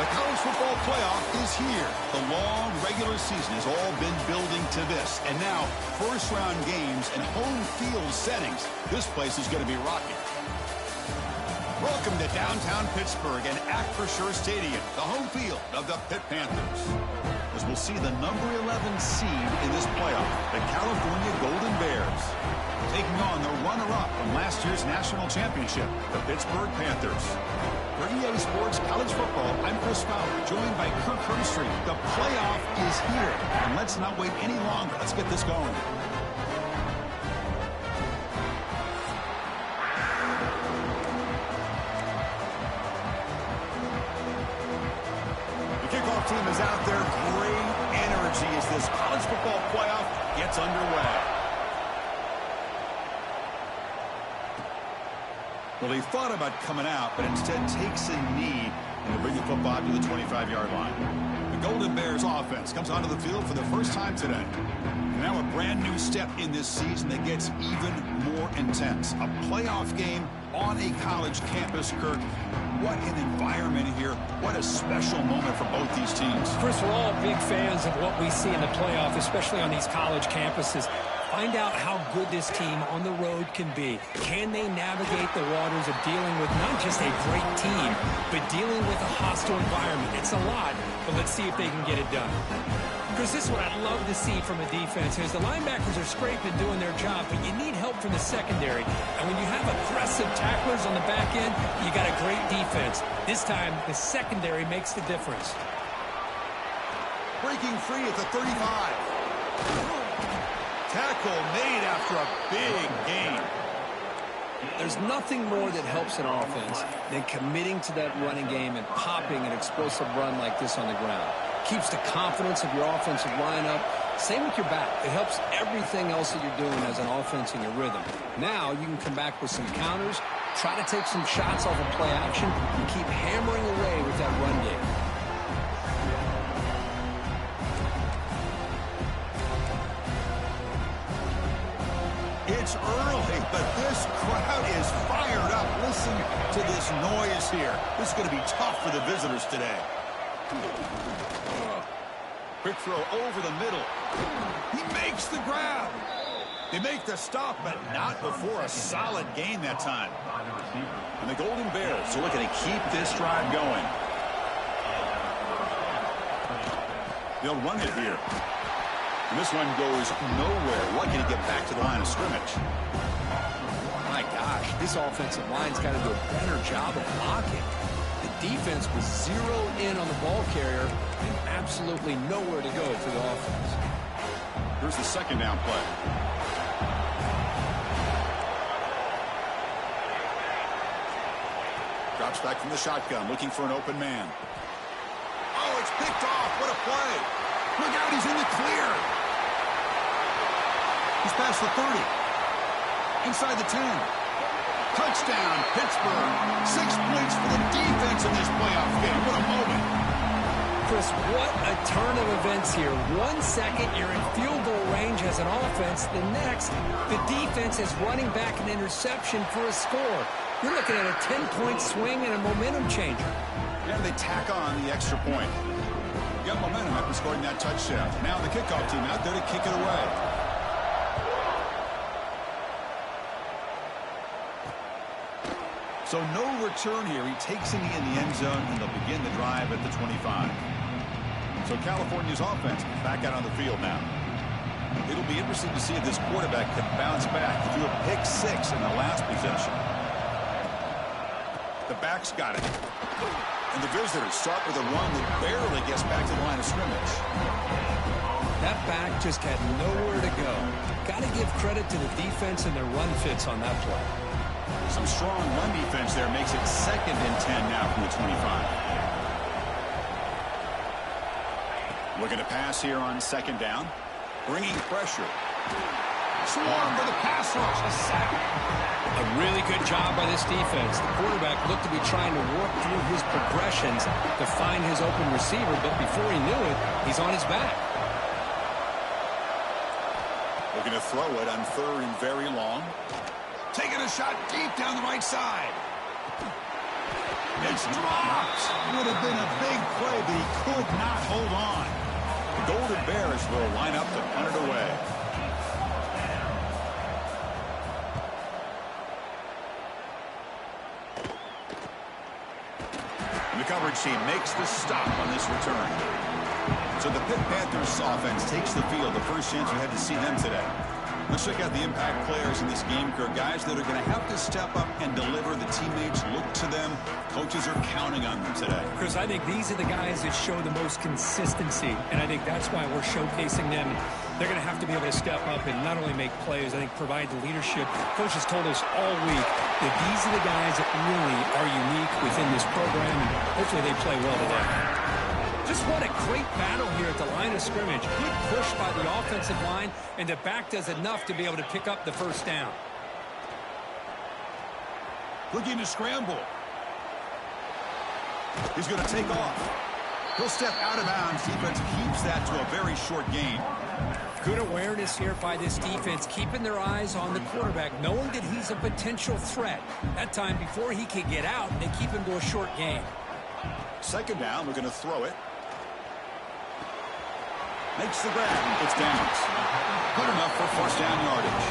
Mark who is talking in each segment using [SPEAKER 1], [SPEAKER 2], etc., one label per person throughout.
[SPEAKER 1] The college football playoff is here. The long regular season has all been building to this. And now, first-round games and home field settings. This place is going to be rocking. Welcome to downtown Pittsburgh and Act for Sure Stadium, the home field of the Pitt Panthers. As we'll see the number 11 seed in this playoff, the California Golden Bears, taking on the runner-up from last year's national championship, the Pittsburgh Panthers. For EA Sports College Football, I'm Chris Fowler, joined by Kirk Hermstreet. The playoff is here, and let's not wait any longer. Let's get this going. The kickoff team is out there. Great energy as this college football playoff gets underway. Well, he thought about coming out, but instead takes a knee and will bring the football to the 25-yard line. The Golden Bears offense comes onto the field for the first time today. And now a brand new step in this season that gets even more intense. A playoff game on a college campus, Kirk. What an environment here. What a special moment for both these teams.
[SPEAKER 2] Chris, we're all big fans of what we see in the playoff, especially on these college campuses. Find out how good this team on the road can be. Can they navigate the waters of dealing with not just a great team, but dealing with a hostile environment? It's a lot, but let's see if they can get it done. Because this is what I'd love to see from a defense is the linebackers are scraping doing their job, but you need help from the secondary. And when you have aggressive tacklers on the back end, you got a great defense. This time, the secondary makes the difference.
[SPEAKER 1] Breaking free at the 35. Tackle made after a big gain.
[SPEAKER 2] There's nothing more that helps an offense than committing to that running game and popping an explosive run like this on the ground. Keeps the confidence of your offensive lineup. Same with your back. It helps everything else that you're doing as an offense in your rhythm. Now you can come back with some counters, try to take some shots off of play action, and keep hammering away with that run game.
[SPEAKER 1] It's early, but this crowd is fired up. Listen to this noise here. This is going to be tough for the visitors today. Quick throw over the middle. He makes the grab. They make the stop, but not before a solid gain that time. And the Golden Bears are looking to keep this drive going. They'll run it here. And this one goes nowhere. Lucky to get back to the line of scrimmage.
[SPEAKER 2] My gosh, this offensive line's got to do a better job of blocking. The defense was zeroed in on the ball carrier and absolutely nowhere to go for the offense.
[SPEAKER 1] Here's the second down play. Drops back from the shotgun, looking for an open man. Oh, it's picked off. What a play. Look out, he's in the clear. He's past the 30. Inside the 10. Touchdown, Pittsburgh. 6 points for the defense in this playoff game. What a moment.
[SPEAKER 2] Chris, what a turn of events here. 1 second, you're in field goal range as an offense. The next, the defense is running back an interception for a score. You're looking at a 10-point swing and a momentum changer.
[SPEAKER 1] And they tack on the extra point. Got momentum after scoring that touchdown. Now the kickoff team out there to kick it away. So no return here. He takes a knee in the end zone, and they'll begin the drive at the 25. So California's offense is back out on the field now. It'll be interesting to see if this quarterback can bounce back. He threw a pick 6 in the last possession. The back's got it. And the visitors start with a run that barely gets back to the line of scrimmage.
[SPEAKER 2] That back just had nowhere to go. Got to give credit to the defense and their run fits on that play.
[SPEAKER 1] Some strong run defense there makes it 2nd and 10 now from the 25. Looking to pass here on 2nd down. Bringing pressure. Swarm for the pass rush. A sack.
[SPEAKER 2] A really good job by this defense. The quarterback looked to be trying to work through his progressions to find his open receiver, but before he knew it, he's on his back.
[SPEAKER 1] Looking to throw it on 3rd and very long. Taking a shot deep down the right side. It's dropped. Would have been a big play, but he could not hold on. The Golden Bears will line up to punt it away. And the coverage team makes the stop on this return. So the Pitt Panthers offense takes the field. The first chance we had to see them today. Let's check out the impact players in this game, Kirk. Guys that are going to have to step up and deliver. The teammates look to them. Coaches are counting on them today.
[SPEAKER 2] Chris, I think these are the guys that show the most consistency, and I think that's why we're showcasing them. They're going to have to be able to step up and not only make plays, I think provide the leadership. Coach has told us all week that these are the guys that really are unique within this program, and hopefully they play well today. Just what a great battle here at the line of scrimmage. Good push by the offensive line, and the back does enough to be able to pick up the first down.
[SPEAKER 1] Looking to scramble. He's going to take off. He'll step out of bounds. Defense keeps that to a very short gain.
[SPEAKER 2] Good awareness here by this defense, keeping their eyes on the quarterback, knowing that he's a potential threat. That time before he can get out, they keep him to a short gain.
[SPEAKER 1] Second down, we're going to throw it. Makes the grab. It's downs. Good enough for first down yardage.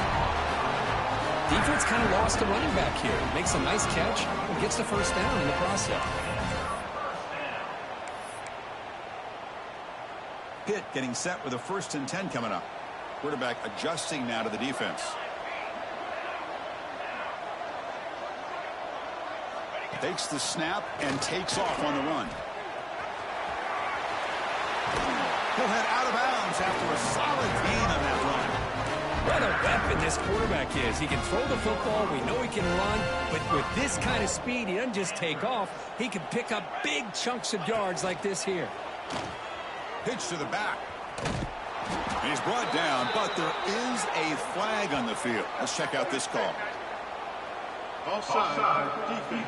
[SPEAKER 2] Defense kind of lost the running back here. Makes a nice catch and gets the first down in the process.
[SPEAKER 1] Pitt getting set with a 1st and 10 coming up. Quarterback adjusting now to the defense. Takes the snap and takes off on the run. He'll head out of bounds after a solid gain on that run.
[SPEAKER 2] What a weapon this quarterback is. He can throw the football. We know he can run. But with this kind of speed, he doesn't just take off. He can pick up big chunks of yards like this here.
[SPEAKER 1] Pitch to the back. And he's brought down, but there is a flag on the field. Let's check out this call.
[SPEAKER 3] Offside, defense.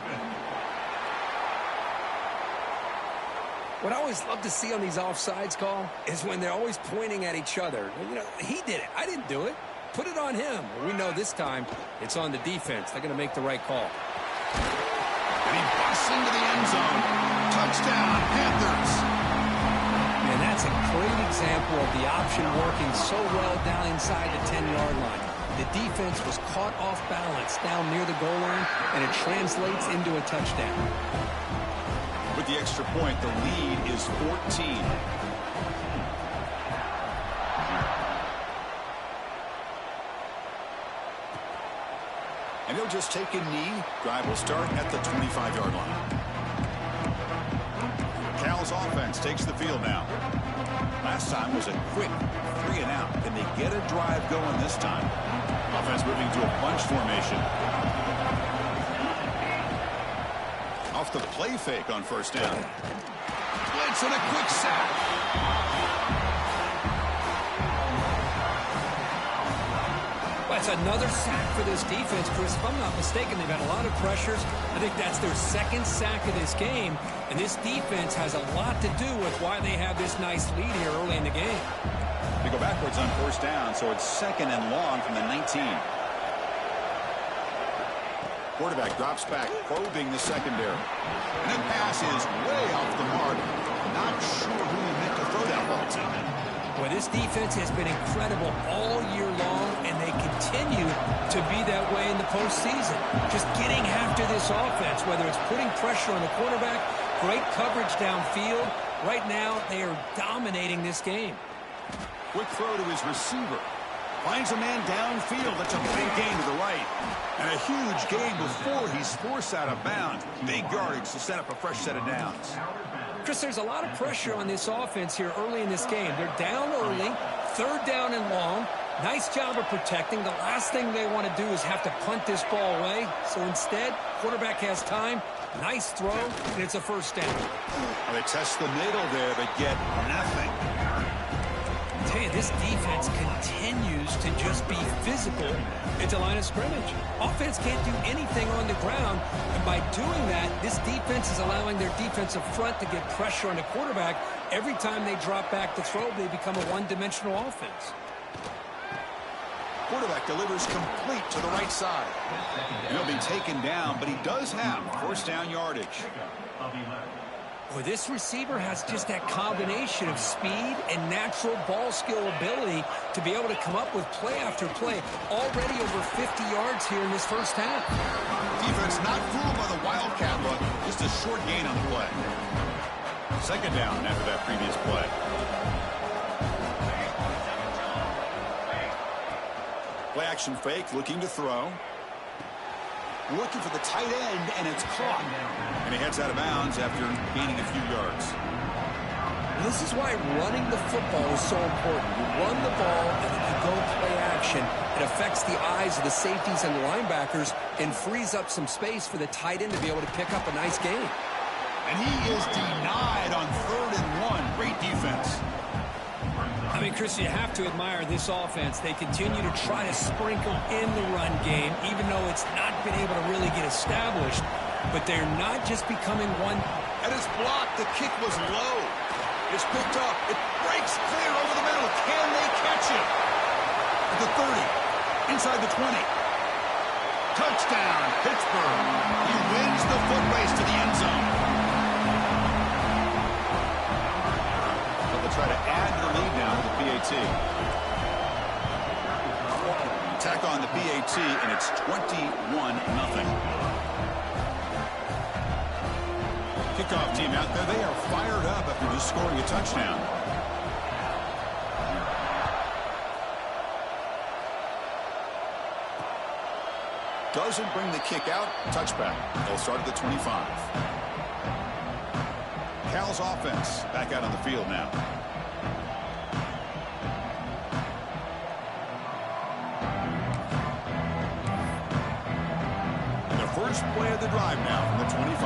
[SPEAKER 2] What I always love to see on these offsides call is when they're always pointing at each other. You know, he did it. I didn't do it. Put it on him. We know this time it's on the defense. They're going to make the right call.
[SPEAKER 1] And he busts into the end zone. Touchdown, Panthers.
[SPEAKER 2] And that's a great example of the option working so well down inside the 10-yard line. The defense was caught off balance down near the goal line, and it translates into a touchdown.
[SPEAKER 1] With the extra point, the lead is 14. And he'll just take a knee. Drive will start at the 25-yard line. Cal's offense takes the field now. Last time was a quick 3-and-out. Can they get a drive going this time? Offense moving to a bunch formation. Off the play fake on first down. Blitz and a quick sack.
[SPEAKER 2] That's another sack for this defense, Chris. If I'm not mistaken, they've had a lot of pressures. I think that's their second sack of this game. And this defense has a lot to do with why they have this nice lead here early in the game.
[SPEAKER 1] They go backwards on first down, so it's 2nd and long from the 19. Quarterback drops back, probing the secondary. And that pass is way off the mark. Not sure who he meant to throw that ball to.
[SPEAKER 2] Well, this defense has been incredible all year long, and they continue to be that way in the postseason. Just getting after this offense, whether it's putting pressure on the quarterback, great coverage downfield. Right now, they are dominating this game.
[SPEAKER 1] Quick throw to his receiver. Finds a man downfield. That's a big gain to the right. And a huge gain before he's forced out of bounds. Big yardage to set up a fresh set of downs.
[SPEAKER 2] Chris, there's a lot of pressure on this offense here early in this game. They're down early, 3rd down and long. Nice job of protecting. The last thing they want to do is have to punt this ball away. So instead, quarterback has time. Nice throw, and it's a first down.
[SPEAKER 1] Well, they test the middle there, but get nothing.
[SPEAKER 2] I tell you, this defense continues to just be physical at the line of scrimmage. Offense can't do anything on the ground, and by doing that, this defense is allowing their defensive front to get pressure on the quarterback. Every time they drop back to throw, they become a one-dimensional offense.
[SPEAKER 1] quarterback delivers complete to the right side. He'll be taken down, but he does have first down yardage.
[SPEAKER 2] Well, this receiver has just that combination of speed and natural ball skill ability to be able to come up with play after play. Already over 50 yards here in this first half.
[SPEAKER 1] Defense not fooled by the Wildcat look. Just a short gain on the play. Second down after that previous play. Play action fake, looking to throw. Looking for the tight end, and it's caught. And he heads out of bounds after gaining a few yards.
[SPEAKER 2] This is why running the football is so important. You run the ball, and then you go play action. It affects the eyes of the safeties and the linebackers and frees up some space for the tight end to be able to pick up a nice gain.
[SPEAKER 1] And he is denied on 3rd and 1. Great defense.
[SPEAKER 2] I mean, Chris, you have to admire this offense. They continue to try to sprinkle in the run game, even though it's not been able to really get established. But they're not just becoming one.
[SPEAKER 1] And it's blocked. The kick was low. It's picked up. It breaks clear over the middle. Can they catch it? At the 30. Inside the 20. Touchdown, Pittsburgh. He wins the foot race to the end zone. Try to add the lead now to the PAT. Tack on the PAT, and it's 21-0. Kickoff team out there. They are fired up after just scoring a touchdown. Doesn't bring the kick out. Touchback. They'll start at the 25. Cal's offense back out on the field now. First play of the drive now from the 25.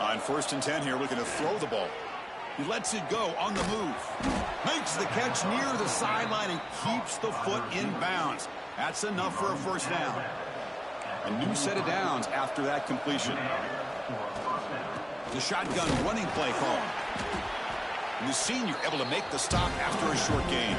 [SPEAKER 1] On 1st and 10 here, looking to throw the ball. He lets it go on the move. Makes the catch near the sideline and keeps the foot in bounds. That's enough for a first down. A new set of downs after that completion. The shotgun running play call. And the senior able to make the stop after a short gain.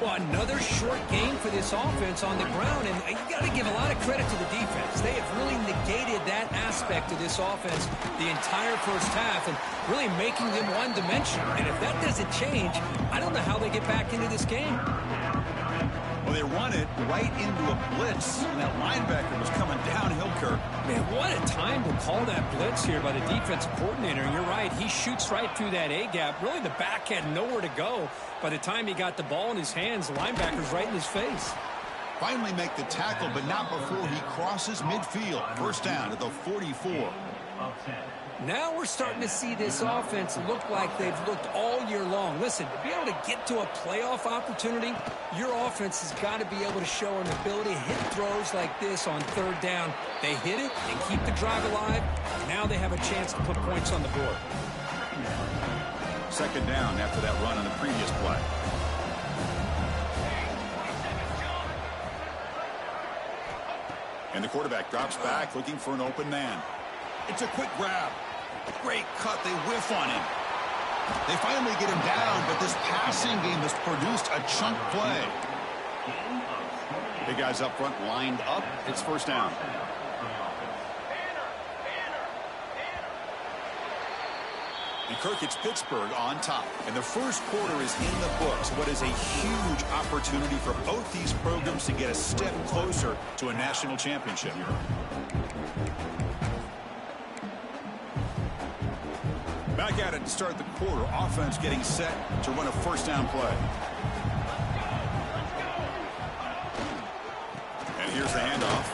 [SPEAKER 2] Well, another short gain for this offense on the ground, and you got to give a lot of credit to the defense. They have really negated that aspect of this offense the entire first half and really making them one-dimensional. And if that doesn't change, I don't know how they get back into this game.
[SPEAKER 1] Well, they run it right into a blitz, and that linebacker was coming downhill, Kirk.
[SPEAKER 2] Man, what a time to call that blitz here by the defensive coordinator. And you're right, he shoots right through that A-gap. Really, the back had nowhere to go. By the time he got the ball in his hands, the linebacker's right in his face.
[SPEAKER 1] Finally make the tackle, but not before he crosses midfield. First down at the 44.
[SPEAKER 2] Now we're starting to see this offense look like they've looked all year long. Listen, to be able to get to a playoff opportunity, your offense has got to be able to show an ability to hit throws like this on 3rd down. They hit it and keep the drive alive. Now they have a chance to put points on the board.
[SPEAKER 1] Second down after that run on the previous play. And the quarterback drops back looking for an open man. It's a quick grab. Great cut. They whiff on him. They finally get him down, but this passing game has produced a chunk play. Big guys up front lined up. It's first down. And Kirk, it's Pittsburgh on top. And the first quarter is in the books. What is a huge opportunity for both these programs to get a step closer to a national championship. Back at it to start the quarter. Offense getting set to run a first down play. And here's the handoff.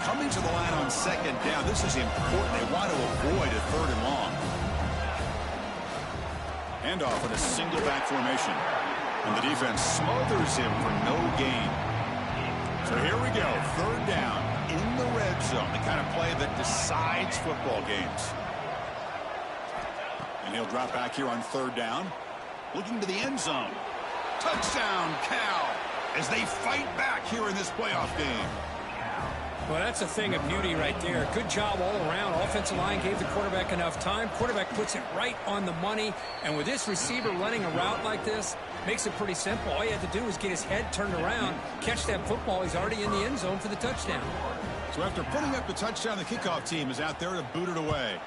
[SPEAKER 1] Coming to the line on second down. This is important. They want to avoid a 3rd and long. Handoff in a single back formation. And the defense smothers him for no gain. So here we go. 3rd down. In the red zone, the kind of play that decides football games. And he'll drop back here on 3rd down. Looking to the end zone. Touchdown, Cal, as they fight back here in this playoff game.
[SPEAKER 2] Well, that's a thing of beauty right there. Good job all around. Offensive line gave the quarterback enough time. Quarterback puts it right on the money. And with this receiver running a route like this, makes it pretty simple. All you have to do is get his head turned around, catch that football. He's already in the end zone for the touchdown.
[SPEAKER 1] So after putting up the touchdown, the kickoff team is out there to boot it away.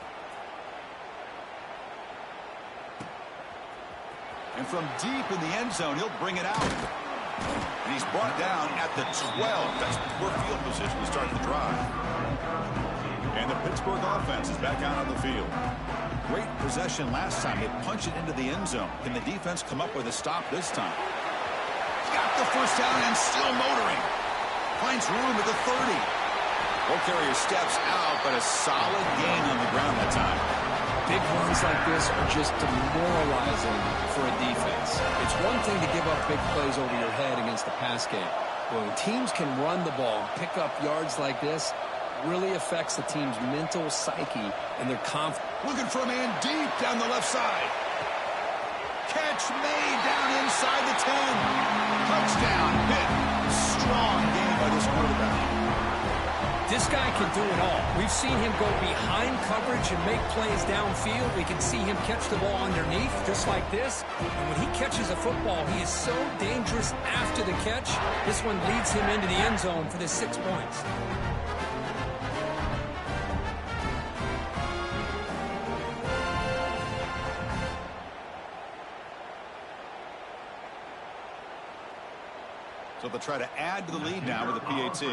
[SPEAKER 1] And from deep in the end zone, he'll bring it out. And he's brought down at the 12. That's poor field position to start the drive. And the Pittsburgh offense is back out on the field. Great possession last time. They punch it into the end zone. Can the defense come up with a stop this time? Got the first down and still motoring. Finds room at the 30. Ball carrier steps out, but a solid gain on the ground that time.
[SPEAKER 2] Big runs like this are just demoralizing for a defense. It's one thing to give up big plays over your head against the pass game. But when teams can run the ball and pick up yards like this, it really affects the team's mental psyche and their confidence.
[SPEAKER 1] Looking for a man deep down the left side. Catch made down inside the 10. Touchdown, Pitt. Strong game by this quarterback.
[SPEAKER 2] This guy can do it all. We've seen him go behind coverage and make plays downfield. We can see him catch the ball underneath, just like this. And when he catches a football, he is so dangerous after the catch. This one leads him into the end zone for the 6 points.
[SPEAKER 1] So they'll try to add to the lead now with a PAT.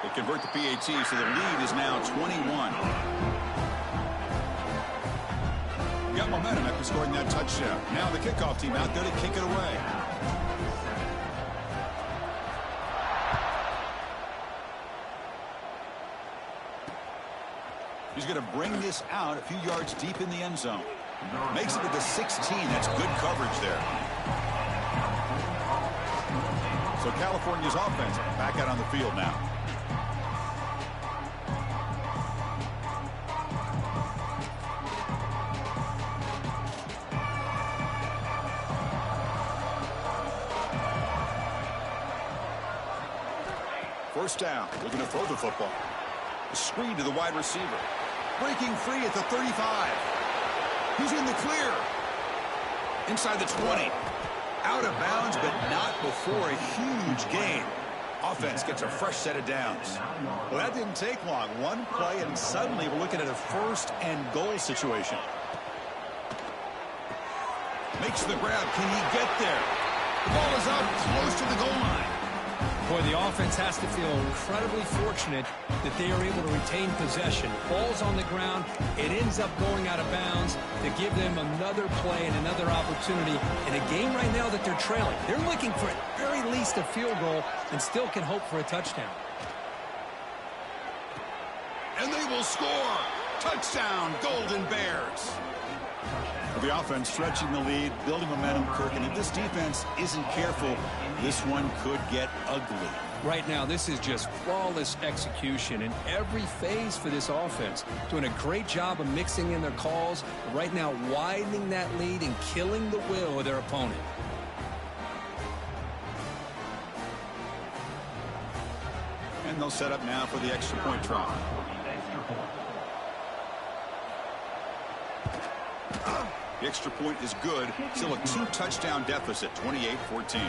[SPEAKER 1] They convert the PAT, so the lead is now 21. Got momentum after scoring that touchdown. Now the kickoff team out there to kick it away. He's going to bring this out a few yards deep in the end zone. Makes it to the 16. That's good coverage there. So California's offense back out on the field now. First down. Looking to throw the football. A screen to the wide receiver. Breaking free at the 35. He's in the clear. Inside the 20. Out of bounds, but not before a huge gain. Offense gets a fresh set of downs. Well, that didn't take long. One play, and suddenly we're looking at a first and goal situation. Makes the grab. Can he get there? The ball is up close to the goal line.
[SPEAKER 2] Boy, the offense has to feel incredibly fortunate that they are able to retain possession. Ball's on the ground. It ends up going out of bounds to give them another play and another opportunity in a game right now that they're trailing. They're looking for at very least a field goal and still can hope for a touchdown.
[SPEAKER 1] And they will score. Touchdown, Golden Bears. The offense stretching the lead, building momentum, Kirk. And if this defense isn't careful, this one could get ugly.
[SPEAKER 2] Right now, this is just flawless execution in every phase for this offense. Doing a great job of mixing in their calls. Right now, widening that lead and killing the will of their opponent.
[SPEAKER 1] And they'll set up now for the extra point try. The extra point is good. Still a 2-touchdown deficit, 28-14.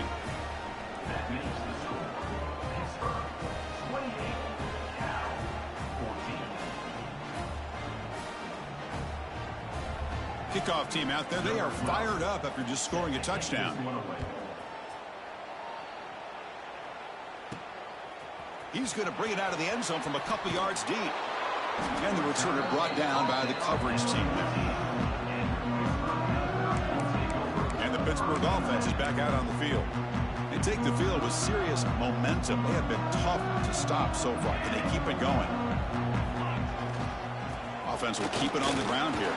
[SPEAKER 1] Kickoff team out there. They are fired up after just scoring a touchdown. He's going to bring it out of the end zone from a couple yards deep. And the returner brought down by the coverage team there. Pittsburgh offense is back out on the field. They take the field with serious momentum. They have been tough to stop so far. Can they keep it going? Offense will keep it on the ground here.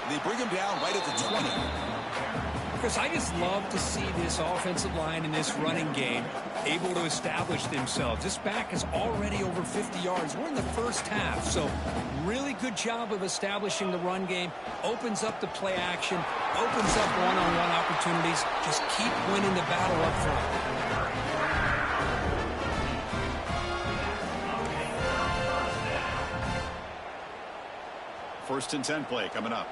[SPEAKER 1] They bring him down right at the 20.
[SPEAKER 2] Chris, I just love to see this offensive line in this running game able to establish themselves. This back is already over 50 yards. We're in the first half, so really good job of establishing the run game. Opens up the play action, opens up one-on-one opportunities. Just keep winning the battle up front.
[SPEAKER 1] First and 10 play coming up.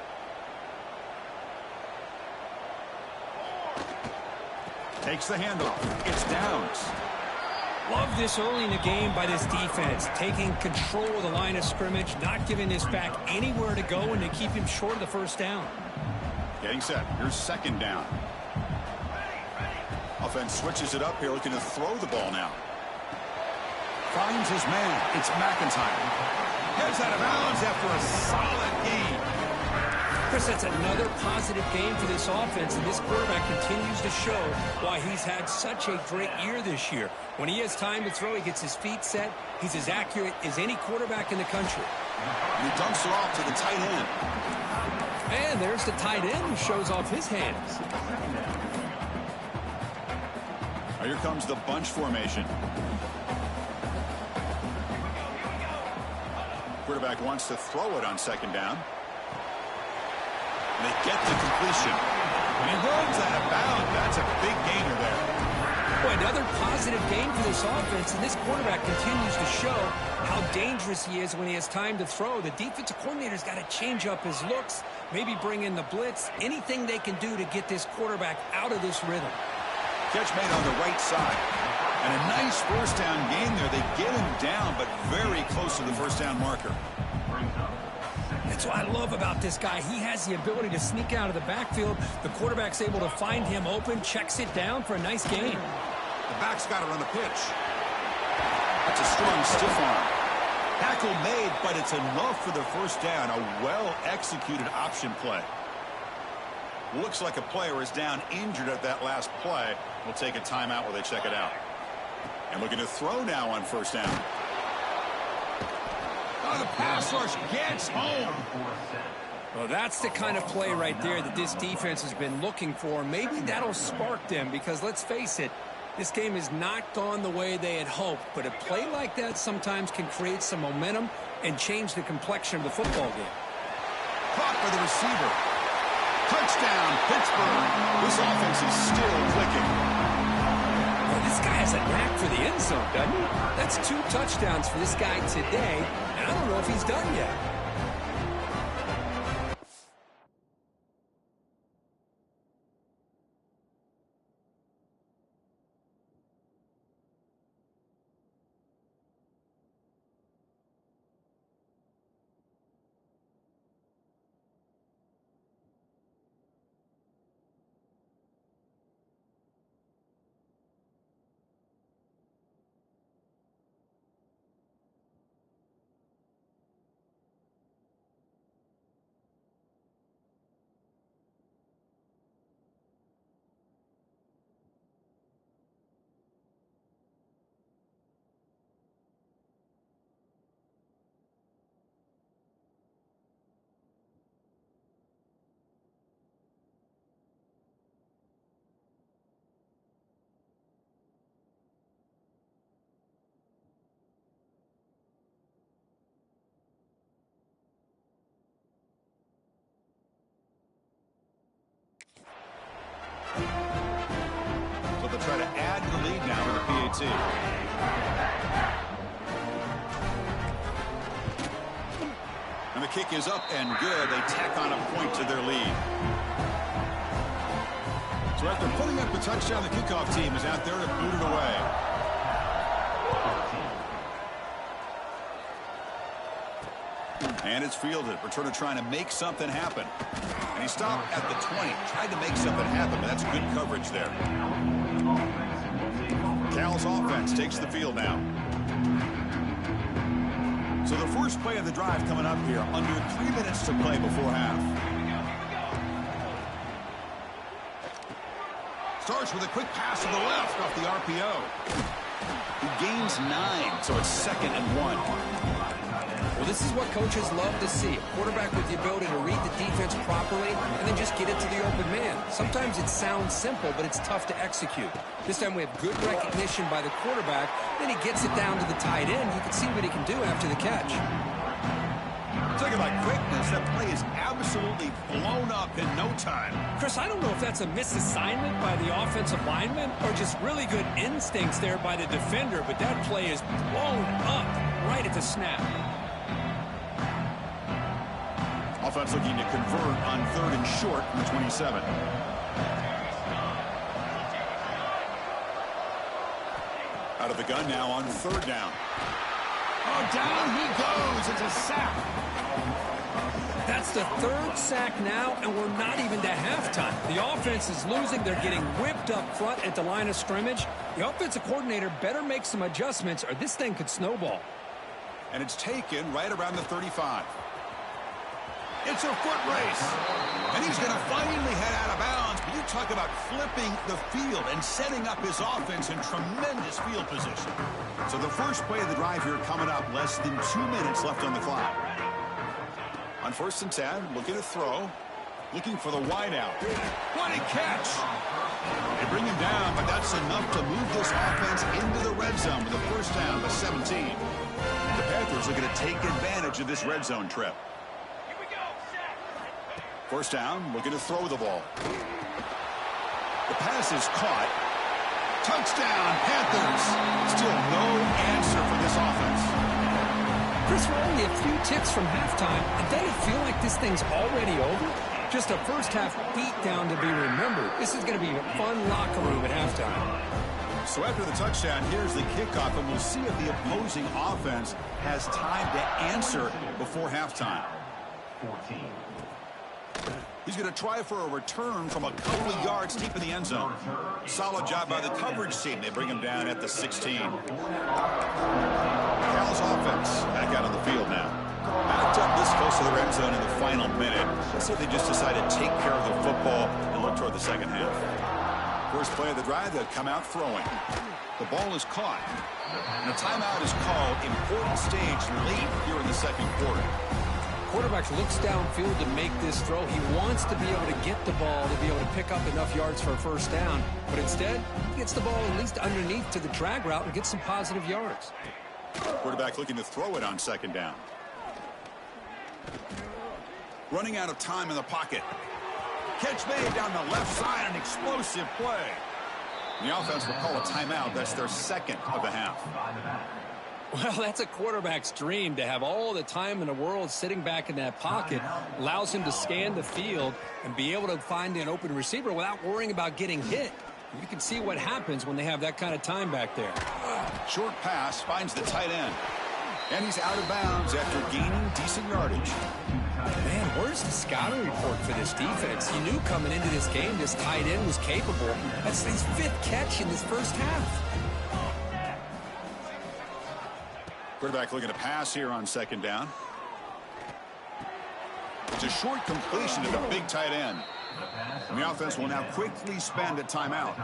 [SPEAKER 1] Takes the handoff. It's downs.
[SPEAKER 2] Love this early in the game by this defense. Taking control of the line of scrimmage, not giving this back anywhere to go, and to keep him short of the first down.
[SPEAKER 1] Getting set. Here's second down. Offense switches it up here, looking to throw the ball now. Finds his man. It's McIntyre. Heads out of bounds after a solid game.
[SPEAKER 2] Chris, that's another positive game for this offense, and this quarterback continues to show why he's had such a great year this year. When he has time to throw, he gets his feet set. He's as accurate as any quarterback in the country.
[SPEAKER 1] And he dumps it off to the tight end.
[SPEAKER 2] And there's the tight end who shows off his hands.
[SPEAKER 1] Now here comes the bunch formation. Quarterback wants to throw it on second down. And they get the completion. And he runs out of bounds. That's a big gainer there.
[SPEAKER 2] Boy, another positive game for this offense, and this quarterback continues to show how dangerous he is when he has time to throw. The defensive coordinator's got to change up his looks, maybe bring in the blitz, anything they can do to get this quarterback out of this rhythm.
[SPEAKER 1] Catch made on the right side. And a nice first down gain there. They get him down, but very close to the first down marker.
[SPEAKER 2] That's what I love about this guy. He has the ability to sneak out of the backfield. The quarterback's able to find him open, checks it down for a nice gain.
[SPEAKER 1] The back's got it on the pitch. That's a strong stiff arm. Tackle made, but it's enough for the first down. A well-executed option play. Looks like a player is down injured at that last play. We'll take a timeout while they check it out. And looking to throw now on first down. Oh, the pass rush gets home.
[SPEAKER 2] Well, that's the kind of play right there that this defense has been looking for. Maybe that'll spark them because, let's face it, this game has not gone the way they had hoped. But a play like that sometimes can create some momentum and change the complexion of the football game.
[SPEAKER 1] Caught by the receiver. Touchdown, Pittsburgh. This offense is still clicking.
[SPEAKER 2] Well, this guy has a knack for the end zone, doesn't he? That's 2 touchdowns for this guy today. I don't know if he's done yet.
[SPEAKER 1] So they'll try to add to the lead now with the PAT. And the kick is up and good. They tack on a point to their lead. So after putting up the touchdown, the kickoff team is out there to boot it away. And it's fielded. Returner trying to make something happen. And he stopped at the 20. Tried to make something happen, but that's good coverage there. Cal's offense takes the field now. So the first play of the drive coming up here. Under 3 minutes to play before half. Starts with a quick pass to the left off the RPO. He gains 9, so it's 2nd and 1.
[SPEAKER 2] Well, this is what coaches love to see. A quarterback with the ability to read the defense properly and then just get it to the open man. Sometimes it sounds simple, but it's tough to execute. This time we have good recognition by the quarterback. Then he gets it down to the tight end. You can see what he can do after the catch.
[SPEAKER 1] Talking about quickness, that play is absolutely blown up in no time.
[SPEAKER 2] Chris, I don't know if that's a misassignment by the offensive lineman or just really good instincts there by the defender, but that play is blown up right at the snap.
[SPEAKER 1] Offense looking to convert on 3rd and short from the 27. Out of the gun now on 3rd down. Oh, down he goes. It's a sack.
[SPEAKER 2] That's the 3rd sack now, and we're not even to halftime. The offense is losing. They're getting whipped up front at the line of scrimmage. The offensive coordinator better make some adjustments or this thing could snowball.
[SPEAKER 1] And it's taken right around the 35. It's a foot race. And he's going to finally head out of bounds. But you talk about flipping the field and setting up his offense in tremendous field position. So the first play of the drive here coming up, less than 2 minutes left on the clock. On 1st and 10, looking to throw. Looking for the wideout. What a catch! They bring him down, but that's enough to move this offense into the red zone with a 1st down to 17. The Panthers are going to take advantage of this red zone trip. 1st down, looking to throw the ball. The pass is caught. Touchdown, Panthers. Still no answer for this offense.
[SPEAKER 2] Chris, we're only a few ticks from halftime, and doesn't it feel like this thing's already over? Just a first-half beatdown to be remembered. This is going to be a fun locker room at halftime.
[SPEAKER 1] So after the touchdown, here's the kickoff, and we'll see if the opposing offense has time to answer before halftime. 14. He's going to try for a return from a couple of yards deep in the end zone. Solid job by the coverage team. They bring him down at the 16. Cal's offense back out on the field now. Backed up this close to the red zone in the final minute. Let's see if they just decide to take care of the football and look toward the second half. First play of the drive, they'll come out throwing. The ball is caught. And a timeout is called. Important stage late here in the second quarter.
[SPEAKER 2] Quarterback looks downfield to make this throw. He wants to be able to get the ball to be able to pick up enough yards for a 1st down. But instead, he gets the ball at least underneath to the drag route and gets some positive yards.
[SPEAKER 1] Quarterback looking to throw it on 2nd down. Running out of time in the pocket. Catch made down the left side, an explosive play. The offense will call a timeout. That's their 2nd of the half.
[SPEAKER 2] Well, that's a quarterback's dream to have all the time in the world sitting back in that pocket. Allows him to scan the field and be able to find an open receiver without worrying about getting hit. You can see what happens when they have that kind of time back there.
[SPEAKER 1] Short pass finds the tight end. And he's out of bounds after gaining decent yardage.
[SPEAKER 2] Man, where's the scouting report for this defense? You knew coming into this game this tight end was capable. That's his 5th catch in this first half.
[SPEAKER 1] Quarterback looking to pass here on 2nd down. It's a short completion to the big tight end. And the offense will now quickly spend a timeout.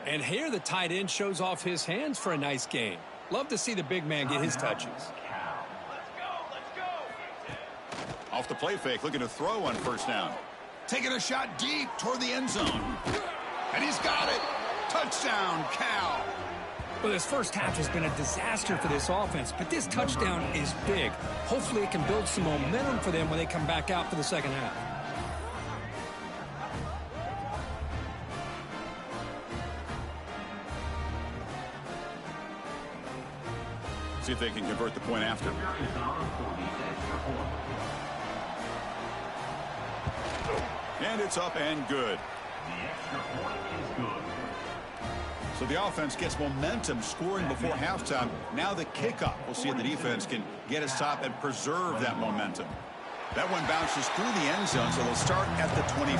[SPEAKER 2] And here the tight end shows off his hands for a nice game. Love to see the big man get his touches.
[SPEAKER 1] Off the play fake, looking to throw on 1st down. Taking a shot deep toward the end zone. And he's got it. Touchdown, Cal.
[SPEAKER 2] Well, this first half has been a disaster for this offense, but this touchdown is big. Hopefully it can build some momentum for them when they come back out for the second half.
[SPEAKER 1] See if they can convert the point after. And it's up and good. So the offense gets momentum scoring before halftime. Now the kickoff. We'll see if the defense can get a stop and preserve that momentum. That one bounces through the end zone, so they'll start at the 25.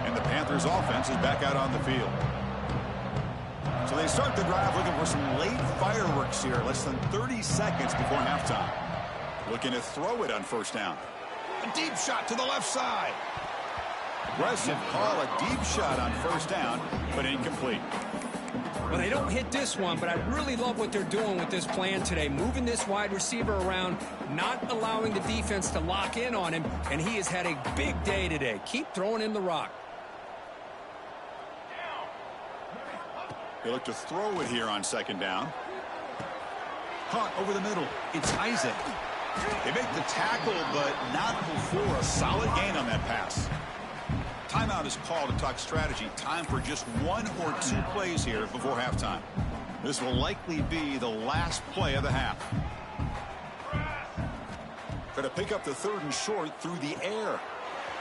[SPEAKER 1] And the Panthers offense is back out on the field. So they start the drive looking for some late fireworks here, less than 30 seconds before halftime. Looking to throw it on 1st down. A deep shot to the left side. Aggressive call, a deep shot on 1st down, but incomplete.
[SPEAKER 2] Well, they don't hit this one, but I really love what they're doing with this plan today. Moving this wide receiver around, not allowing the defense to lock in on him, and he has had a big day today. Keep throwing him the rock.
[SPEAKER 1] They look to throw it here on second down. Caught over the middle. It's Isaac. They make the tackle, but not before a solid gain on that pass. Timeout is called to talk strategy. Time for just 1 or 2 plays here before halftime. This will likely be the last play of the half. Going to pick up the 3rd and short through the air.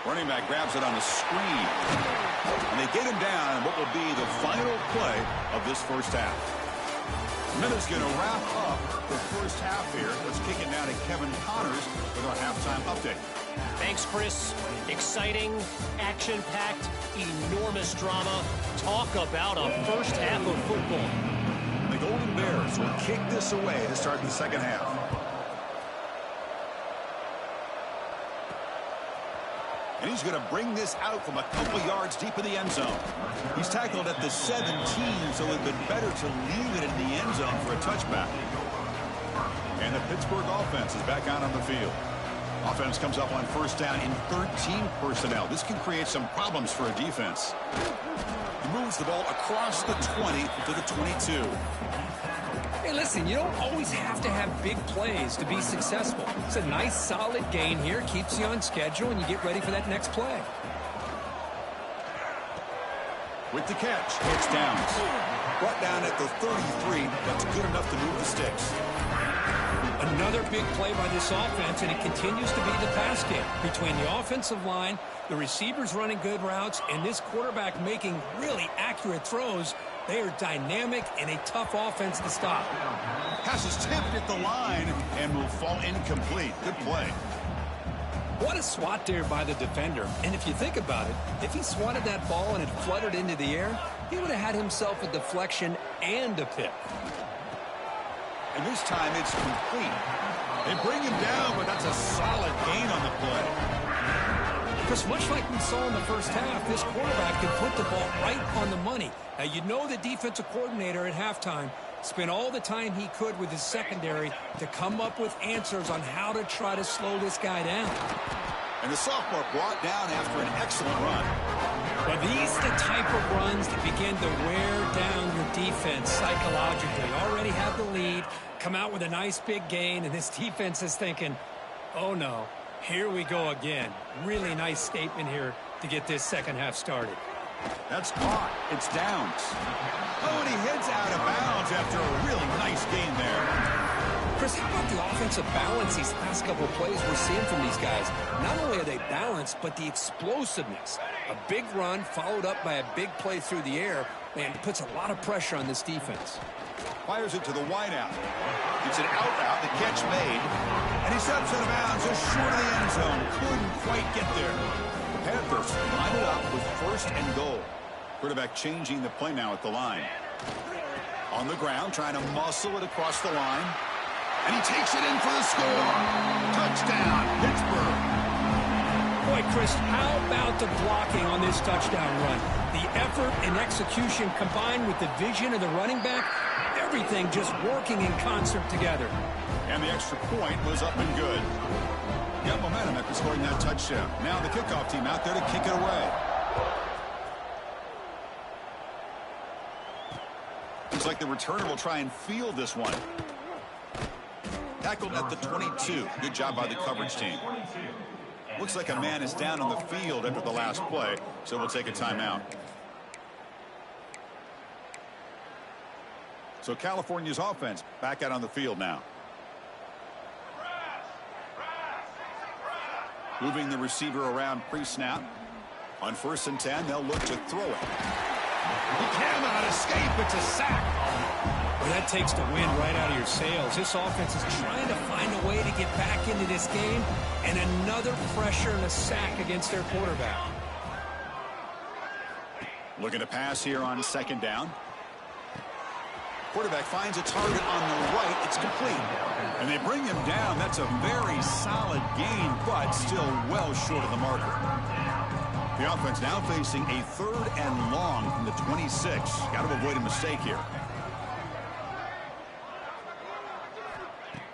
[SPEAKER 1] Running back grabs it on the screen. And they get him down in what will be the final play of this first half. Minutes going to wrap up the first half here. Let's kick it now to Kevin Connors with our halftime update.
[SPEAKER 3] Thanks, Chris. Exciting, action-packed, enormous drama. Talk about a first half of football.
[SPEAKER 1] The Golden Bears will kick this away to start the second half. And he's going to bring this out from a couple yards deep in the end zone. He's tackled at the 17, so it would have been better to leave it in the end zone for a touchback. And the Pittsburgh offense is back out on the field. Offense comes up on first down in 13 personnel. This can create some problems for a defense. He moves the ball across the 20 to the 22.
[SPEAKER 2] Hey, listen, you don't always have to have big plays to be successful. It's a nice, solid gain here. Keeps you on schedule, and you get ready for that next play.
[SPEAKER 1] With the catch, it's downs. Brought down at the 33. That's good enough to move the sticks.
[SPEAKER 2] Another big play by this offense, and it continues to be the pass game. Between the offensive line, the receivers running good routes, and this quarterback making really accurate throws, they are dynamic and a tough offense to stop.
[SPEAKER 1] Pass is tipped at the line and will fall incomplete. Good play.
[SPEAKER 2] What a swat there by the defender. And if you think about it, if he swatted that ball and it fluttered into the air, he would have had himself a deflection and a pick.
[SPEAKER 1] And this time it's complete. They bring him down, but that's a solid gain on the play.
[SPEAKER 2] Because much like we saw in the first half, this quarterback can put the ball right on the money. Now, you know the defensive coordinator at halftime spent all the time he could with his secondary to come up with answers on how to try to slow this guy down.
[SPEAKER 1] And the sophomore brought down after an excellent run.
[SPEAKER 2] But these are the type of runs that begin to wear down your defense psychologically. Already have the lead, come out with a nice big gain, and this defense is thinking, oh no, here we go again. Really nice statement here to get this second half started.
[SPEAKER 1] That's caught. It's downs. Oh, and he heads out of bounds after a really nice gain there.
[SPEAKER 2] Chris, how about the offensive balance these last couple of plays we're seeing from these guys? Not only are they balanced, but the explosiveness. A big run followed up by a big play through the air, man, puts a lot of pressure on this defense.
[SPEAKER 1] Fires it to the wideout. It's an out route, the catch made. And he steps out of bounds just short of the end zone. Couldn't quite get there. The Panthers line it up with first and goal. Quarterback changing the play now at the line. On the ground, trying to muscle it across the line. And he takes it in for the score. Touchdown, Pittsburgh.
[SPEAKER 2] Boy, Chris, how about the blocking on this touchdown run? The effort and execution combined with the vision of the running back, everything just working in concert together.
[SPEAKER 1] And the extra point was up and good. Got momentum after scoring that touchdown. Now the kickoff team out there to kick it away. Looks like the returner will try and field this one. Tackled at the 22. Good job by the coverage team. Looks like a man is down on the field after the last play, so we'll take a timeout. So California's offense back out on the field now. Moving the receiver around pre-snap. On 1st and 10, they'll look to throw it. He cannot escape. It's a sack.
[SPEAKER 2] Well, that takes the wind right out of your sails. This offense is trying to find a way to get back into this game, and another pressure and a sack against their quarterback.
[SPEAKER 1] Looking to pass here on 2nd down. Quarterback finds a target on the right. It's complete. And they bring him down. That's a very solid gain, but still well short of the marker. The offense now facing a 3rd and long from the 26. Got to avoid a mistake here.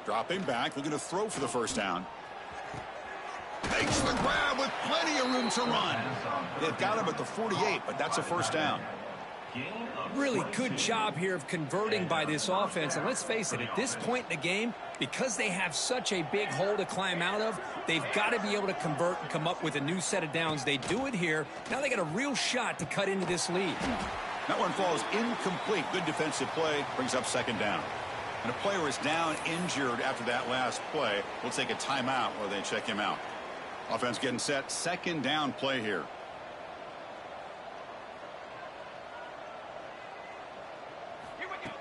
[SPEAKER 1] Dropping back, looking to throw for the first down. Makes the grab with plenty of room to run. They've got him at the 48, but that's a first down.
[SPEAKER 2] Really good job here of converting by this offense. And let's face it, at this point in the game, because they have such a big hole to climb out of, they've got to be able to convert and come up with a new set of downs. They do it here. Now they got a real shot to cut into this lead.
[SPEAKER 1] That one falls incomplete. Good defensive play. Brings up second down. And a player is down injured after that last play. We'll take a timeout while they check him out. Offense getting set. Second down play here.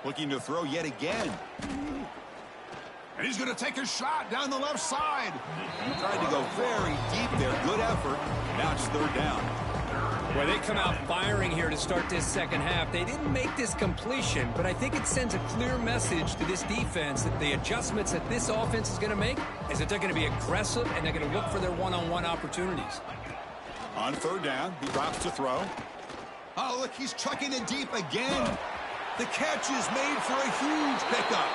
[SPEAKER 1] Looking to throw yet again. And he's going to take a shot down the left side. Tried to go very deep there. Good effort. Now it's third down.
[SPEAKER 2] Well, they come out firing here to start this second half. They didn't make this completion, but I think it sends a clear message to this defense that the adjustments that this offense is going to make is that they're going to be aggressive and they're going to look for their one-on-one opportunities.
[SPEAKER 1] On third down, he drops to throw. Oh, look, he's chucking it deep again. The catch is made for a huge pickup.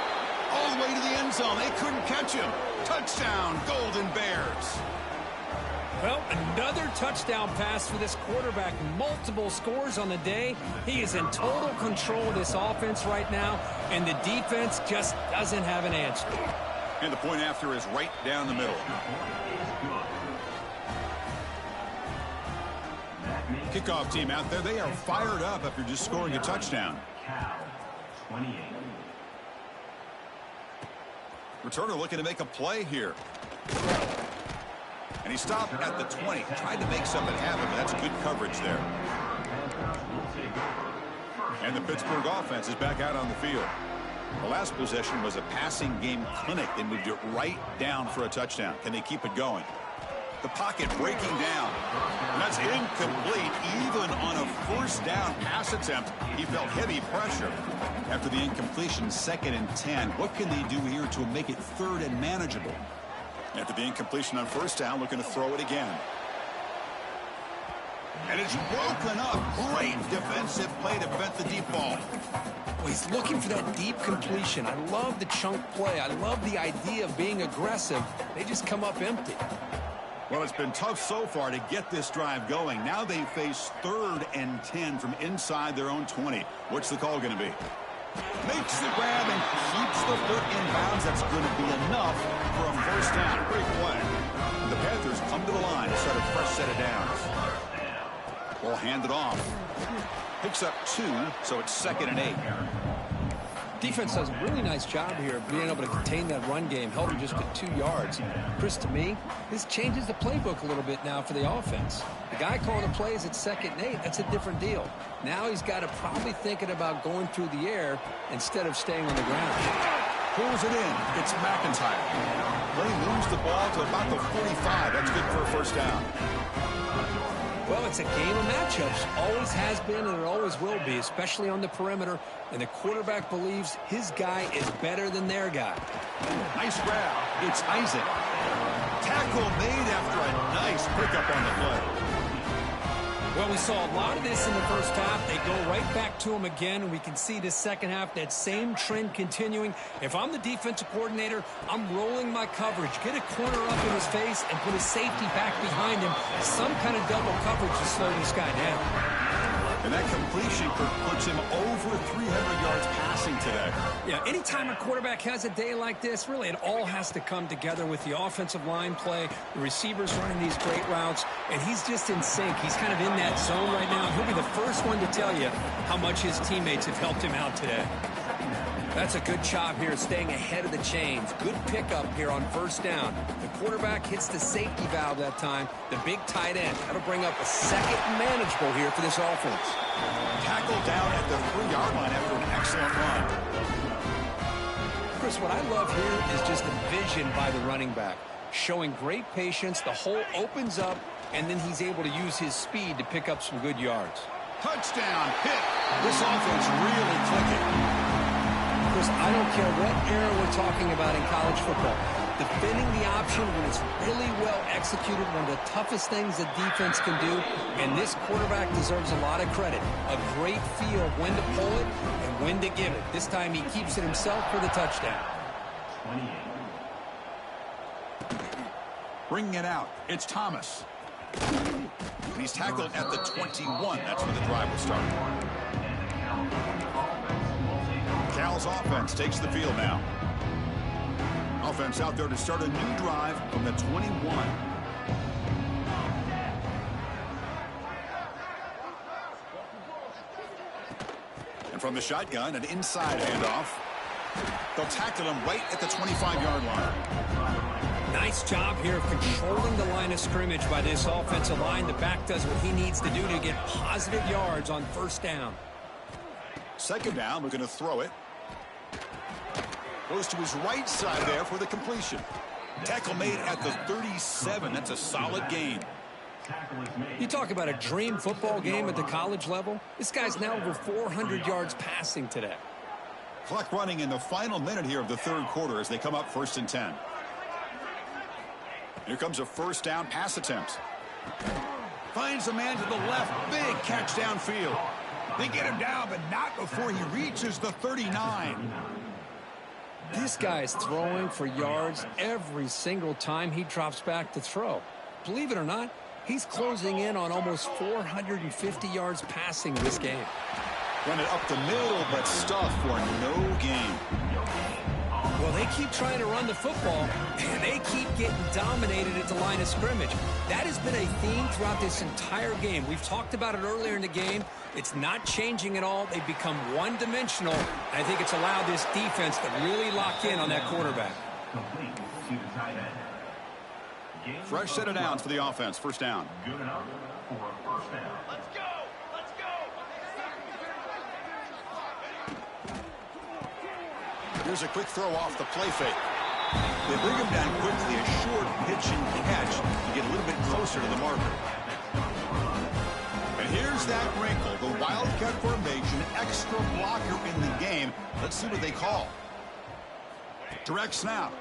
[SPEAKER 1] All the way to the end zone. They couldn't catch him. Touchdown, Golden Bears.
[SPEAKER 2] Well, another touchdown pass for this quarterback. Multiple scores on the day. He is in total control of this offense right now, and the defense just doesn't have an answer.
[SPEAKER 1] And the point after is right down the middle. Kickoff team out there, they are fired up after just scoring a touchdown. Returner looking to make a play here. And he stopped at the 20. Tried to make something happen, but that's good coverage there. And the Pittsburgh offense is back out on the field. The last possession was a passing game clinic. They moved it right down for a touchdown. Can they keep it going? The pocket breaking down. And that's incomplete. Even on a first down pass attempt, he felt heavy pressure. After the incompletion, 2nd and 10. What can they do here to make it third and manageable? After the incompletion on first down, looking to throw it again. And it's broken up. Great defensive play to prevent the deep ball.
[SPEAKER 2] Well, he's looking for that deep completion. I love the chunk play. I love the idea of being aggressive. They just come up empty.
[SPEAKER 1] Well, it's been tough so far to get this drive going. Now they face 3rd and 10 from inside their own 20. What's the call going to be? Makes the grab and keeps the foot in bounds. That's going to be enough for a first down. Great play. The Panthers come to the line to start a fresh set of downs. Ball handed off. Picks up 2, so it's 2nd and 8.
[SPEAKER 2] Defense does a really nice job here of being able to contain that run game, held him just at 2 yards. Chris, to me, this changes the playbook a little bit now for the offense. The guy calling the plays at 2nd and 8, that's a different deal. Now he's got to probably thinking about going through the air instead of staying on the ground.
[SPEAKER 1] Pulls it in. It's McIntyre. He moves the ball to about the 45. That's good for a first down.
[SPEAKER 2] Well, it's a game of matchups. Always has been and it always will be, especially on the perimeter. And the quarterback believes his guy is better than their guy.
[SPEAKER 1] Nice grab. It's Isaac. Tackle made after a nice pickup on the play.
[SPEAKER 2] Well, we saw a lot of this in the first half. They go right back to him again, and we can see the second half, that same trend continuing. If I'm the defensive coordinator, I'm rolling my coverage. Get a corner up in his face and put his safety back behind him. Some kind of double coverage to slow this guy down.
[SPEAKER 1] And that completion puts him over 300 yards passing today.
[SPEAKER 2] Yeah, anytime a quarterback has a day like this, really it all has to come together with the offensive line play, the receivers running these great routes, and he's just in sync. He's kind of in that zone right now. He'll be the first one to tell you how much his teammates have helped him out today. That's a good job here, staying ahead of the chains. Good pickup here on first down. The quarterback hits the safety valve that time. The big tight end. That'll bring up a second manageable here for this offense.
[SPEAKER 1] Tackled down at the 3-yard line after an excellent run.
[SPEAKER 2] Chris, what I love here is just the vision by the running back. Showing great patience. The hole opens up, and then he's able to use his speed to pick up some good yards.
[SPEAKER 1] Touchdown, Pitt. This offense really clicking.
[SPEAKER 2] Chris, I don't care what era we're talking about in college football. Defending the option when it's really well executed, one of the toughest things that defense can do, and this quarterback deserves a lot of credit. A great feel of when to pull it and when to give it. This time he keeps it himself for the touchdown.
[SPEAKER 1] Bringing it out, it's Thomas. And he's tackled at the 21. That's where the drive will start. Cal's offense takes the field now. Offense out there to start a new drive from the 21. And from the shotgun, an inside handoff. They'll tackle him right at the 25-yard line.
[SPEAKER 2] Nice job here of controlling the line of scrimmage by this offensive line. The back does what he needs to do to get positive yards on first down.
[SPEAKER 1] Second down, we're going to throw it. Goes to his right side there for the completion. Tackle made at the 37. That's a solid gain.
[SPEAKER 2] You talk about a dream football game at the college level. This guy's now over 400 yards passing today.
[SPEAKER 1] Clock running in the final minute here of the third quarter as they come up 1st and 10. Here comes a first down pass attempt. Finds a man to the left. Big catch downfield. They get him down, but not before he reaches the 39.
[SPEAKER 2] This guy is throwing for yards every single time he drops back to throw. Believe it or not, he's closing in on almost 450 yards passing this game.
[SPEAKER 1] Run it up the middle, but stuffed for no gain.
[SPEAKER 2] Well, they keep trying to run the football, and they keep getting dominated at the line of scrimmage. That has been a theme throughout this entire game. We've talked about it earlier in the game. It's not changing at all. They've become one-dimensional. I think it's allowed this defense to really lock in on that quarterback.
[SPEAKER 1] Fresh set of downs for the offense. First down.
[SPEAKER 4] Good enough for a first down.
[SPEAKER 3] Let's go! Let's go!
[SPEAKER 1] Here's a quick throw off the play fake. They bring him down quickly, a short pitch and catch to get a little bit closer to the marker. And here's that wrinkle, the Wildcat formation, extra blocker in the game. Let's see what they call. Direct snap.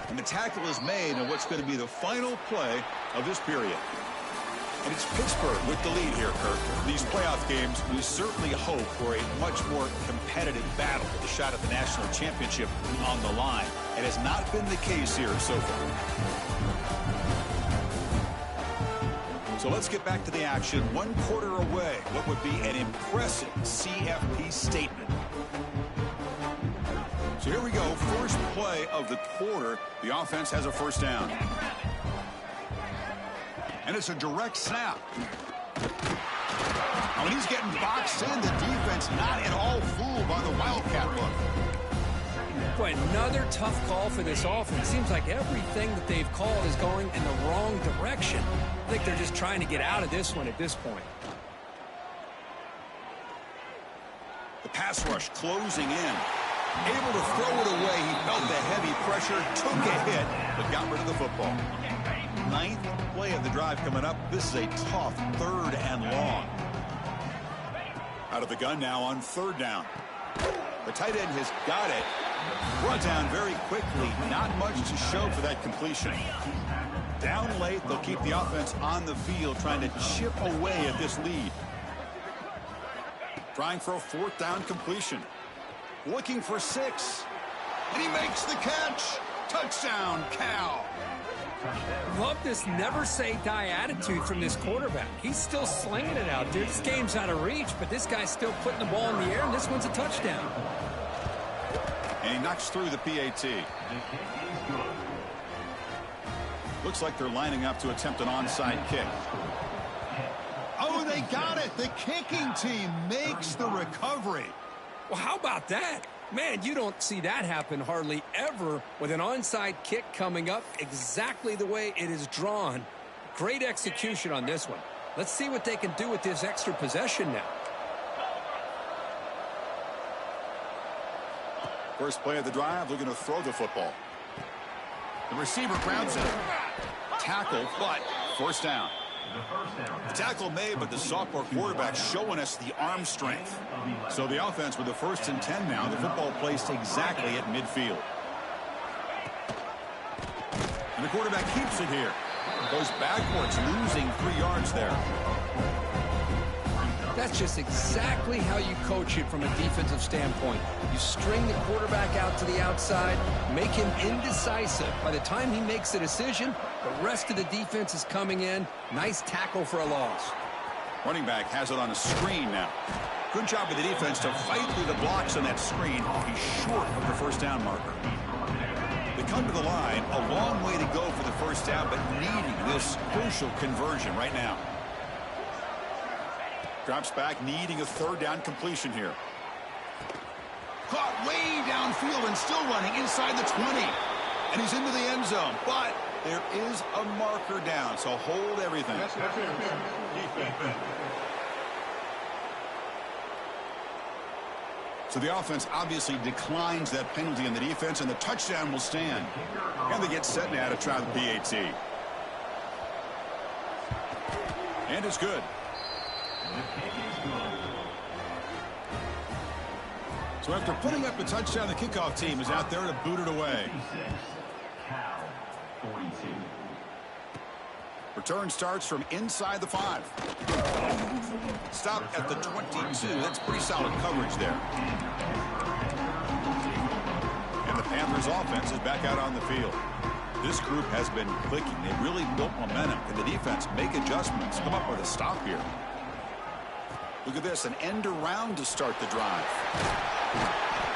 [SPEAKER 1] And the tackle is made on what's going to be the final play of this period. And it's Pittsburgh with the lead here, Kirk. These playoff games, we certainly hope for a much more competitive battle with a shot at the national championship on the line. It has not been the case here so far. So let's get back to the action. 1 quarter away. What would be an impressive CFP statement. So here we go. First play of the quarter. The offense has a first down. And it's a direct snap. When he's getting boxed in, the defense not at all fooled by the Wildcat look.
[SPEAKER 2] Boy, another tough call for this offense. Seems like everything that they've called is going in the wrong direction. I think they're just trying to get out of this one at this point.
[SPEAKER 1] The pass rush closing in. Able to throw it away. He felt the heavy pressure, took a hit, but got rid of the football. 9th play of the drive coming up. This is a tough 3rd and long. Out of the gun now on 3rd down. The tight end has got it. Brought down very quickly. Not much to show for that completion. Down late, they'll keep the offense on the field trying to chip away at this lead. Trying for a 4th down completion. Looking for 6. And he makes the catch. Touchdown, Cal.
[SPEAKER 2] Love this never-say-die attitude from this quarterback. He's still slinging it out there. This game's out of reach, but this guy's still putting the ball in the air, and this one's a touchdown.
[SPEAKER 1] And he knocks through the PAT. Looks like they're lining up to attempt an onside kick. Oh, they got it. The kicking team makes the recovery.
[SPEAKER 2] Well, how about that? Man, you don't see that happen hardly ever with an onside kick coming up exactly the way it is drawn. Great execution on this one. Let's see what they can do with this extra possession now.
[SPEAKER 1] First play of the drive, looking to throw the football. The receiver grounds it. Tackle, but first down. The tackle made, but the sophomore quarterback showing us the arm strength. So the offense with the 1st and 10 now. The football placed exactly at midfield. And the quarterback keeps it here. Goes backwards, losing 3 yards there.
[SPEAKER 2] That's just exactly how you coach it from a defensive standpoint. You string the quarterback out to the outside, make him indecisive. By the time he makes a decision, the rest of the defense is coming in. Nice tackle for a loss.
[SPEAKER 1] Running back has it on a screen now. Good job of the defense to fight through the blocks on that screen. He's short of the first down marker. They come to the line, a long way to go for the first down, but needing this crucial conversion right now. Drops back, needing a third down completion here. Caught way downfield and still running inside the 20. And he's into the end zone, but there is a marker down, so hold everything. So the offense obviously declines that penalty in the defense, and the touchdown will stand. And they get set now to try the PAT. And it's good. So after putting up a touchdown, the kickoff team is out there to boot it away. Return starts from inside the 5. Stop at the 22. That's pretty solid coverage there. And the Panthers offense is back out on the field. This group has been clicking. They really built momentum. Can the defense make adjustments? Come up with a stop here. Look at this, an end around to start the drive.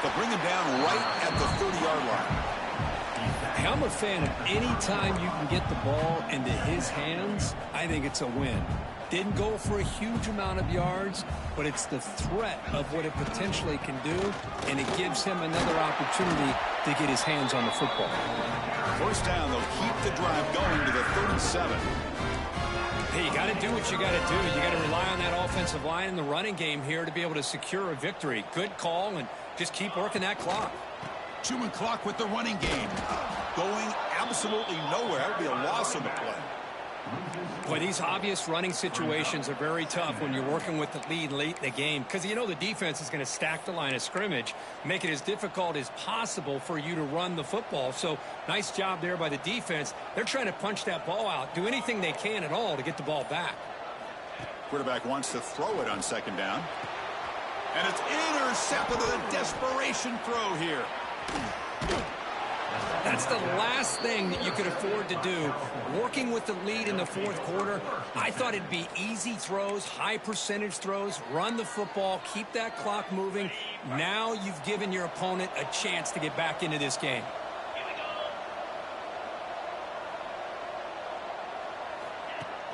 [SPEAKER 1] They'll bring him down right at the 30-yard line.
[SPEAKER 2] I'm a fan of any time you can get the ball into his hands. I think it's a win. Didn't go for a huge amount of yards, but it's the threat of what it potentially can do, and it gives him another opportunity to get his hands on the football.
[SPEAKER 1] First down, they'll keep the drive going to the 37.
[SPEAKER 2] Hey, you got to do what you got to do. You got to rely on that offensive line in the running game here to be able to secure a victory. Good call, and just keep working that clock.
[SPEAKER 1] Chewing clock with the running game. Going absolutely nowhere. That would be a loss of the play.
[SPEAKER 2] Boy, these obvious running situations are very tough when you're working with the lead late in the game, because you know the defense is going to stack the line of scrimmage, make it as difficult as possible for you to run the football. So nice job there by the defense. They're trying to punch that ball out, do anything they can at all to get the ball back.
[SPEAKER 1] Quarterback wants to throw it on second down. And it's intercepted with a desperation throw here.
[SPEAKER 2] That's the last thing that you could afford to do. Working with the lead in the fourth quarter, I thought it'd be easy throws, high percentage throws, run the football, keep that clock moving. Now you've given your opponent a chance to get back into this game.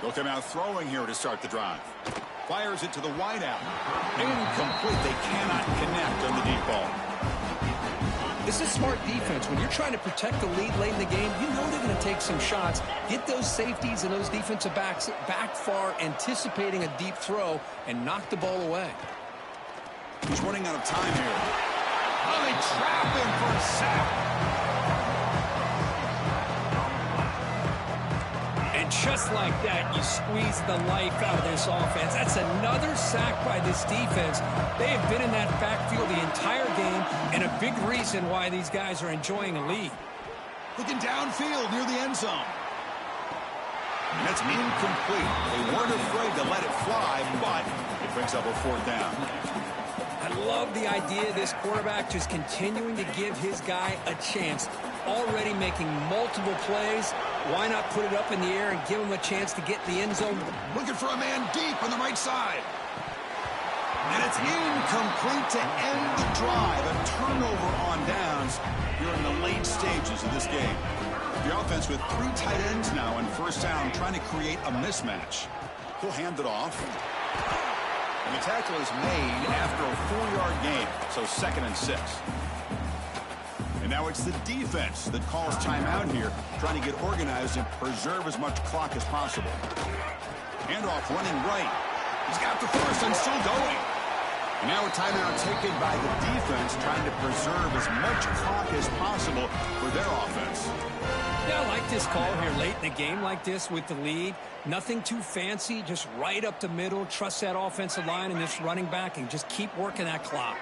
[SPEAKER 1] They'll come out throwing here to start the drive. Fires it to the wideout. Incomplete. They cannot connect on the deep ball.
[SPEAKER 2] This is smart defense. When you're trying to protect the lead late in the game, you know they're going to take some shots. Get those safeties and those defensive backs back far, anticipating a deep throw, and knock the ball away.
[SPEAKER 1] He's running out of time here. Oh, they trap him for a sack.
[SPEAKER 2] And just like that, you squeeze the life out of this offense. That's another sack by this defense. They have been in that backfield the entire game, and a big reason why these guys are enjoying a lead.
[SPEAKER 1] Looking downfield near the end zone. And that's incomplete. They weren't afraid to let it fly, but it brings up a fourth down.
[SPEAKER 2] I love the idea of this quarterback just continuing to give his guy a chance. Already making multiple plays. Why not put it up in the air and give him a chance to get in the end zone?
[SPEAKER 1] Looking for a man deep on the right side. And it's incomplete to end the drive. A turnover on downs here in the late stages of this game. The offense with 3 tight ends now on first down, trying to create a mismatch. He'll hand it off. And the tackle is made after a 4-yard gain, so 2nd and 6. And now it's the defense that calls timeout here, trying to get organized and preserve as much clock as possible. Handoff running right. He's got the first and still going. And now a timeout taken by the defense, trying to preserve as much clock as possible for their offense.
[SPEAKER 2] Yeah, I like this call here late in the game like this with the lead. Nothing too fancy, just right up the middle. Trust that offensive line and this running back and just keep working that clock.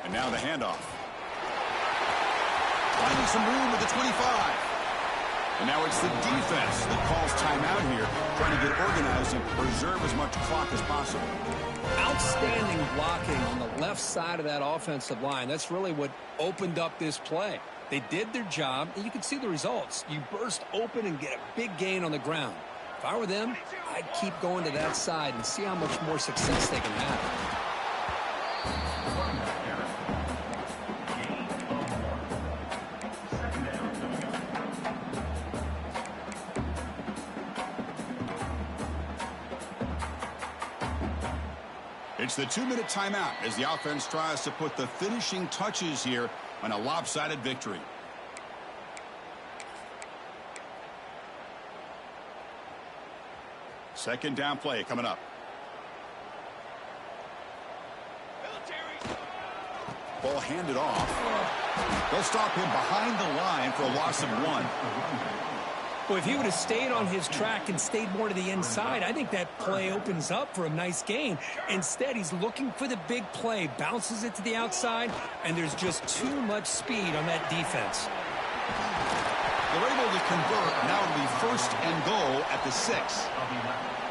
[SPEAKER 1] And now the handoff. Finding some room with the 25. And now it's the defense that calls timeout here, trying to get organized and preserve as much clock as possible.
[SPEAKER 2] Outstanding blocking on the left side of that offensive line. That's really what opened up this play. They did their job, and you can see the results. You burst open and get a big gain on the ground. If I were them, I'd keep going to that side and see how much more success they can have.
[SPEAKER 1] It's the 2-minute timeout as the offense tries to put the finishing touches here on a lopsided victory. Second down play coming up. Ball handed off. They'll stop him behind the line for a loss of 1.
[SPEAKER 2] Well, if he would have stayed on his track and stayed more to the inside, I think that play opens up for a nice gain. Instead, he's looking for the big play, bounces it to the outside, and there's just too much speed on that defense.
[SPEAKER 1] They're able to convert. Now it'll be first and goal at the 6.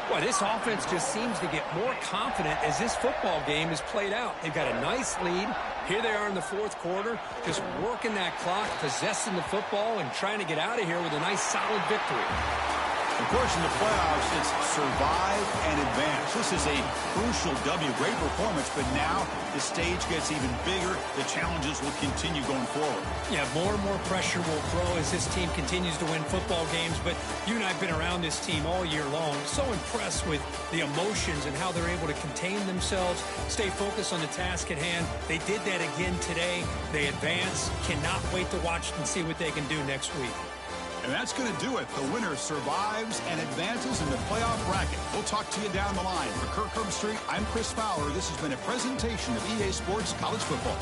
[SPEAKER 2] Well, this offense just seems to get more confident as this football game is played out. They've got a nice lead. Here they are in the fourth quarter, just working that clock, possessing the football, and trying to get out of here with a nice, solid victory.
[SPEAKER 1] Of course, in the playoffs, it's survive and advance. This is a crucial W. Great performance, but now the stage gets even bigger. The challenges will continue going forward.
[SPEAKER 2] Yeah, more and more pressure will grow as this team continues to win football games, but you and I have been around this team all year long. So impressed with the emotions and how they're able to contain themselves, stay focused on the task at hand. They did that again today. They advance. Cannot wait to watch and see what they can do next week.
[SPEAKER 1] And that's going to do it. The winner survives and advances in the playoff bracket. We'll talk to you down the line. For Kirk Herbstreit, I'm Chris Fowler. This has been a presentation of EA Sports College Football.